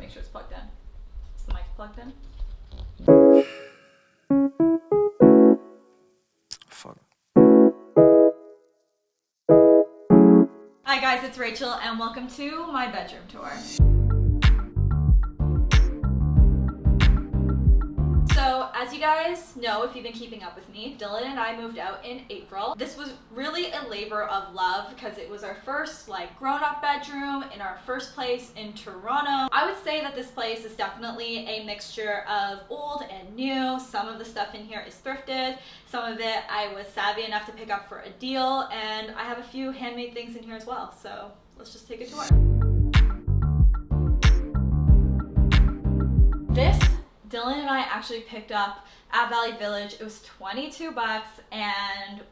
make sure it's plugged in. Is the mic plugged in? Fuck. Hi guys, it's Rachel and welcome to my bedroom tour. So as you guys know, if you've been keeping up with me, Dylan and I moved out in April. This was really a labor of love because it was our first like grown-up bedroom in our first place in Toronto. I would say that this place is definitely a mixture of old and new. Some of the stuff in here is thrifted. Some of it I was savvy enough to pick up for a deal, and I have a few handmade things in here as well. So let's just take a tour. This Dylan and I actually picked up at Valley Village. It was 22 bucks and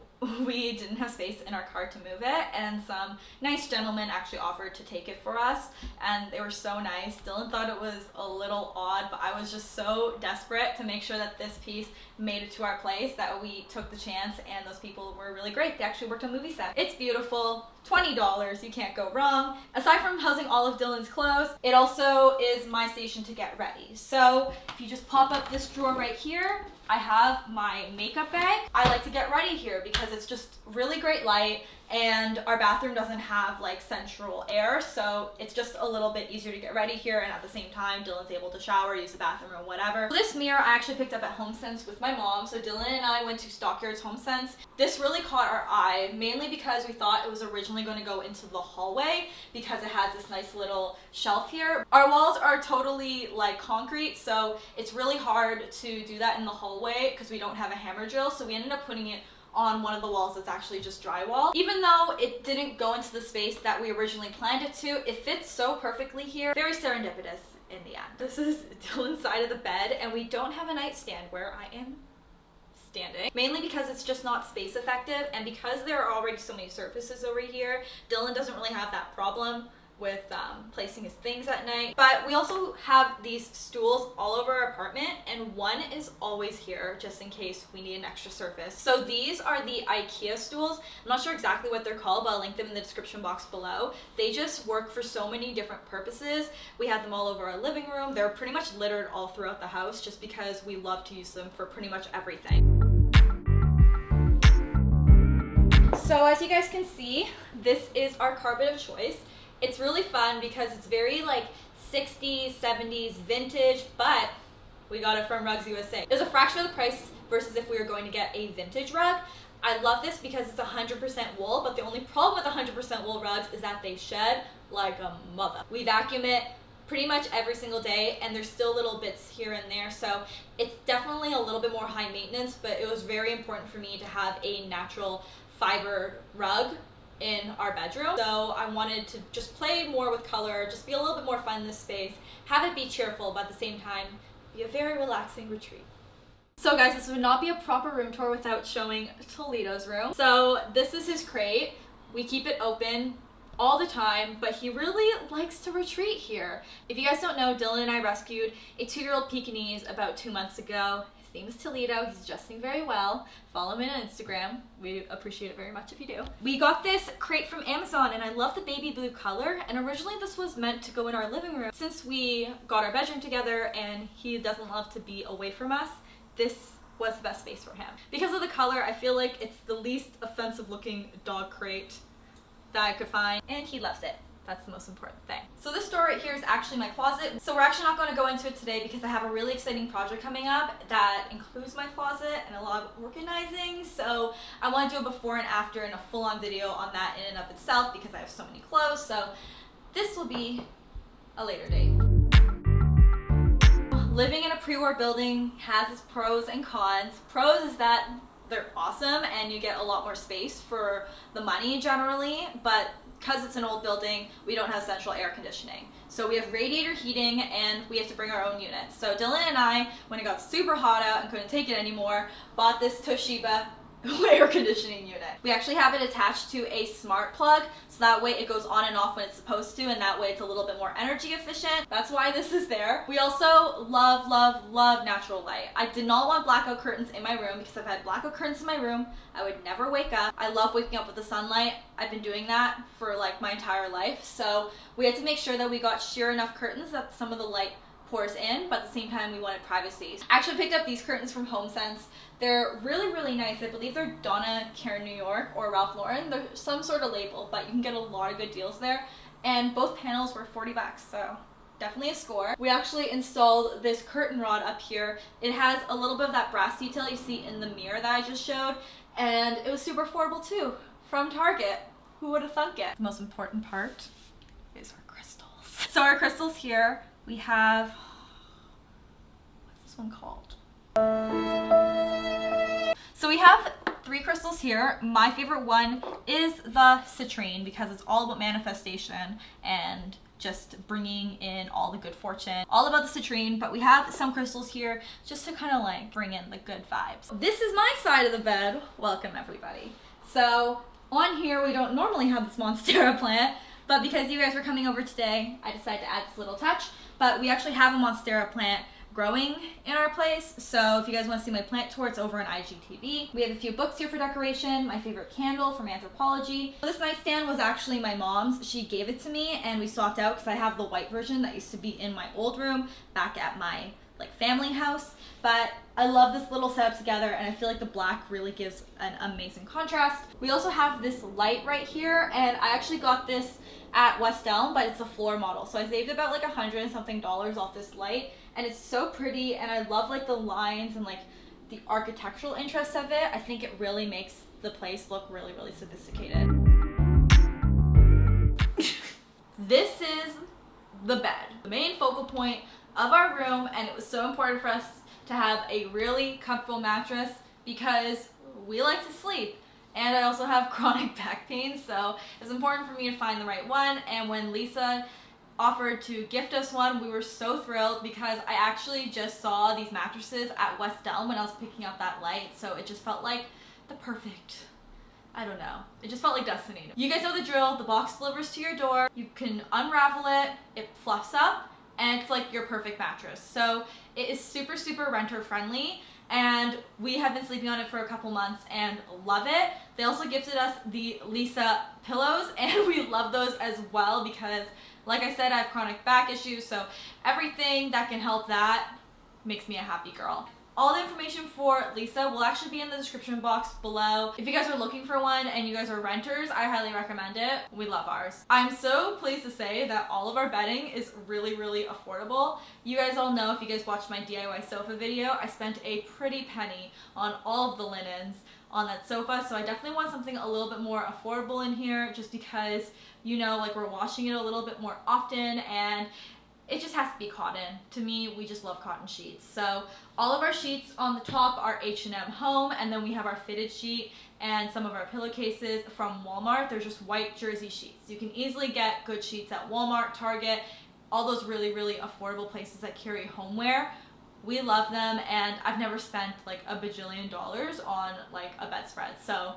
we didn't have space in our car to move it, and some nice gentlemen actually offered to take it for us, and they were so nice. Dylan thought it was a little odd, but I was just so desperate to make sure that this piece made it to our place that we took the chance, and those people were really great. They actually worked on movie set. It's beautiful. $20, you can't go wrong. Aside from housing all of Dylan's clothes, it also is my station to get ready. So if you just pop up this drawer right here, I have my makeup bag. I like to get ready here because it's just really great light, and our bathroom doesn't have like central air, so it's just a little bit easier to get ready here, and at the same time Dylan's able to shower, use the bathroom, or whatever. This mirror I actually picked up at Homesense with my mom. So Dylan and I went to Stockyards Homesense. This really caught our eye, mainly because we thought it was originally going to go into the hallway because it has this nice little shelf here. Our walls are totally like concrete, so it's really hard to do that in the hallway because we don't have a hammer drill, so we ended up putting it on one of the walls that's actually just drywall. Even though it didn't go into the space that we originally planned it to, it fits so perfectly here. Very serendipitous in the end. This is Dylan's side of the bed, and we don't have a nightstand where I am standing, mainly because it's just not space effective, and because there are already so many surfaces over here, Dylan doesn't really have that problem with placing his things at night. But we also have these stools all over our apartment, and one is always here just in case we need an extra surface. So these are the IKEA stools. I'm not sure exactly what they're called, but I'll link them in the description box below. They just work for so many different purposes. We have them all over our living room. They're pretty much littered all throughout the house just because we love to use them for pretty much everything. So as you guys can see, this is our carpet of choice. It's really fun because it's very like 60s, 70s, vintage, but we got it from Rugs USA. It was a fraction of the price versus if we were going to get a vintage rug. I love this because it's 100% wool, but the only problem with 100% wool rugs is that they shed like a mother. We vacuum it pretty much every single day, and there's still little bits here and there, so it's definitely a little bit more high maintenance, but it was very important for me to have a natural fiber rug in our bedroom. So I wanted to just play more with color, just be a little bit more fun in this space, have it be cheerful, but at the same time be a very relaxing retreat. So guys, this would not be a proper room tour without showing Toledo's room. So this is his crate. We keep it open all the time, but he really likes to retreat here. If you guys don't know, Dylan and I rescued a 2-year-old Pekingese about 2 months ago. His name is Toledo. He's adjusting very well. Follow him on Instagram. We appreciate it very much if you do. We got this crate from Amazon, and I love the baby blue color, and originally this was meant to go in our living room. Since we got our bedroom together and he doesn't love to be away from us, this was the best space for him. Because of the color, I feel like it's the least offensive looking dog crate that I could find, and he loves it. That's the most important thing. So this door right here is actually my closet. So we're actually not going to go into it today because I have a really exciting project coming up that includes my closet and a lot of organizing. So I want to do a before and after and a full-on video on that in and of itself because I have so many clothes. So this will be a later date. Living in a pre-war building has its pros and cons. Pros is that they're awesome and you get a lot more space for the money generally, but because it's an old building, we don't have central air conditioning. So we have radiator heating and we have to bring our own units. So Dylan and I, when it got super hot out and couldn't take it anymore, bought this Toshiba air conditioning unit. We actually have it attached to a smart plug, so that way it goes on and off when it's supposed to, and that way it's a little bit more energy efficient. That's why this is there. We also love, love, love natural light. I did not want blackout curtains in my room because I've had blackout curtains in my room. I would never wake up. I love waking up with the sunlight. I've been doing that for like my entire life. So we had to make sure that we got sheer enough curtains that some of the light pours in, but at the same time we wanted privacy. I actually picked up these curtains from Homesense. They're really, really nice. I believe they're Donna Karan New York or Ralph Lauren. They're some sort of label, but you can get a lot of good deals there. And both panels were 40 bucks, so definitely a score. We actually installed this curtain rod up here. It has a little bit of that brass detail you see in the mirror that I just showed, and it was super affordable too, from Target. Who would have thunk it? The most important part is our crystals. So our crystals here, we have, what's this one called? So we have 3 crystals here. My favorite one is the citrine because it's all about manifestation and just bringing in all the good fortune. All about the citrine, but we have some crystals here just to kind of like bring in the good vibes. This is my side of the bed. Welcome everybody. So on here we don't normally have this Monstera plant, but because you guys were coming over today, I decided to add this little touch. But we actually have a Monstera plant growing in our place, so if you guys want to see my plant tour, it's over on IGTV. We have a few books here for decoration, my favorite candle from Anthropology. This nightstand was actually my mom's. She gave it to me and we swapped out because I have the white version that used to be in my old room back at my like family house. But I love this little setup together and I feel like the black really gives an amazing contrast. We also have this light right here, and I actually got this at West Elm, but it's a floor model. So I saved about like $100 and something off this light, and it's so pretty, and I love like the lines and like the architectural interest of it. I think it really makes the place look really, really sophisticated. This is the bed, the main focal point of our room, and it was so important for us to have a really comfortable mattress because we like to sleep. And I also have chronic back pain, so it's important for me to find the right one. And when Lisa offered to gift us one, we were so thrilled because I actually just saw these mattresses at West Elm when I was picking up that light, so it just felt like the perfect, I don't know, it just felt like destiny. You guys know the drill. The box delivers to your door, you can unravel it, it fluffs up, and it's like your perfect mattress. So it is super, super renter friendly, and we have been sleeping on it for a couple months and love it. They also gifted us the Lisa pillows, and we love those as well because, like I said, I have chronic back issues, so everything that can help that makes me a happy girl. All the information for Lisa will actually be in the description box below. If you guys are looking for one and you guys are renters, I highly recommend it. We love ours. I'm so pleased to say that all of our bedding is really, really affordable. You guys all know, if you guys watched my DIY sofa video, I spent a pretty penny on all of the linens on that sofa, so I definitely want something a little bit more affordable in here just because, you know, like we're washing it a little bit more often and it just has to be cotton. To me, we just love cotton sheets. So all of our sheets on the top are H&M Home, and then we have our fitted sheet and some of our pillowcases from Walmart. They're just white jersey sheets. You can easily get good sheets at Walmart, Target, all those really, really affordable places that carry homeware. We love them, and I've never spent like a bajillion dollars on like a bedspread. So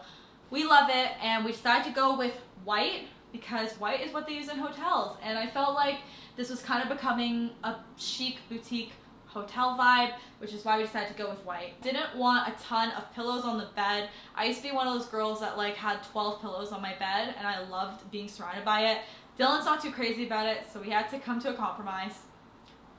we love it, and we decided to go with white because white is what they use in hotels, and I felt like this was kind of becoming a chic boutique hotel vibe, which is why we decided to go with white. Didn't want a ton of pillows on the bed. I used to be one of those girls that like had 12 pillows on my bed, and I loved being surrounded by it. Dylan's not too crazy about it, so we had to come to a compromise.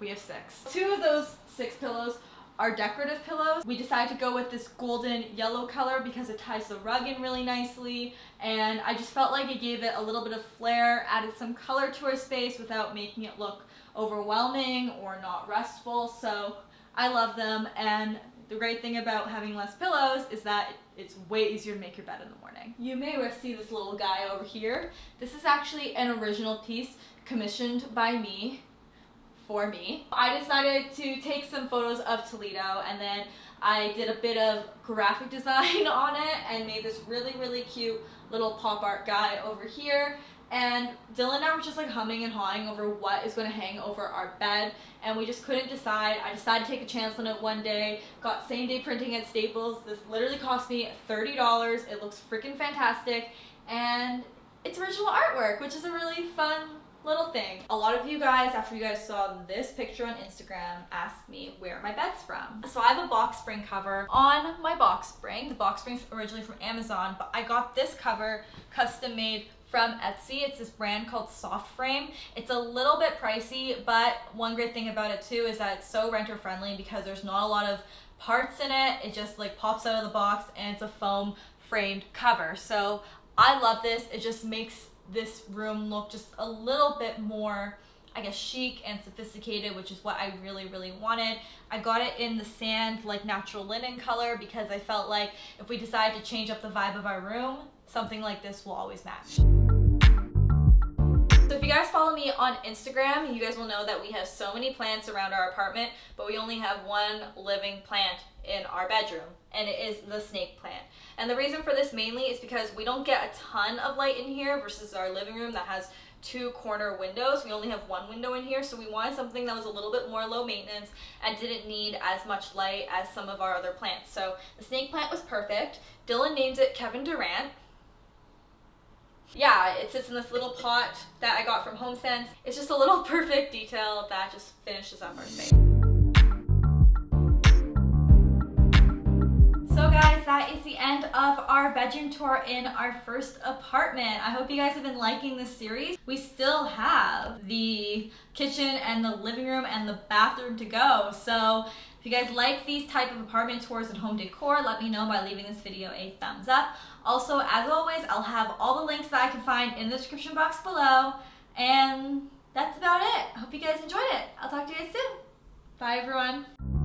We have 6. 2 of those 6 pillows are decorative pillows. We decided to go with this golden yellow color because it ties the rug in really nicely, and I just felt like it gave it a little bit of flair, added some color to our space without making it look overwhelming or not restful. So I love them, and the great thing about having less pillows is that it's way easier to make your bed in the morning. You may see this little guy over here. This is actually an original piece commissioned by me. For me. I decided to take some photos of Toledo, and then I did a bit of graphic design on it and made this really, really cute little pop art guy over here. and Dylan and I were just like humming and hawing over what is going to hang over our bed, and we just couldn't decide. I decided to take a chance on it one day, got same day printing at Staples. This literally cost me $30. It looks freaking fantastic, and it's original artwork, which is a really fun little thing. A lot of you guys, after you guys saw this picture on Instagram, asked me where my bed's from. So I have a box spring cover on my box spring. The box spring's originally from Amazon, but I got this cover custom made from Etsy. It's this brand called Soft Frame. It's a little bit pricey, but one great thing about it too is that it's so renter friendly because there's not a lot of parts in it. It just like pops out of the box, and it's a foam framed cover. So I love this. It just makes this room look just a little bit more, I guess, chic and sophisticated, which is what I really, really wanted. I got it in the sand, like natural linen color, because I felt like if we decide to change up the vibe of our room, something like this will always match. So if you guys follow me on Instagram, you guys will know that we have so many plants around our apartment, but we only have one living plant in our bedroom, and it is the snake plant. And the reason for this mainly is because we don't get a ton of light in here versus our living room that has 2 corner windows. We only have 1 window in here, so we wanted something that was a little bit more low maintenance and didn't need as much light as some of our other plants. So the snake plant was perfect. Dylan named it Kevin Durant. Yeah, it sits in this little pot that I got from Homesense. It's just a little perfect detail that just finishes up our space. So guys, that is the end of our bedroom tour in our first apartment. I hope you guys have been liking this series. We still have the kitchen and the living room and the bathroom to go. So if you guys like these type of apartment tours and home decor, let me know by leaving this video a thumbs up. Also, as always, I'll have all the links that I can find in the description box below. And that's about it. I hope you guys enjoyed it. I'll talk to you guys soon. Bye everyone.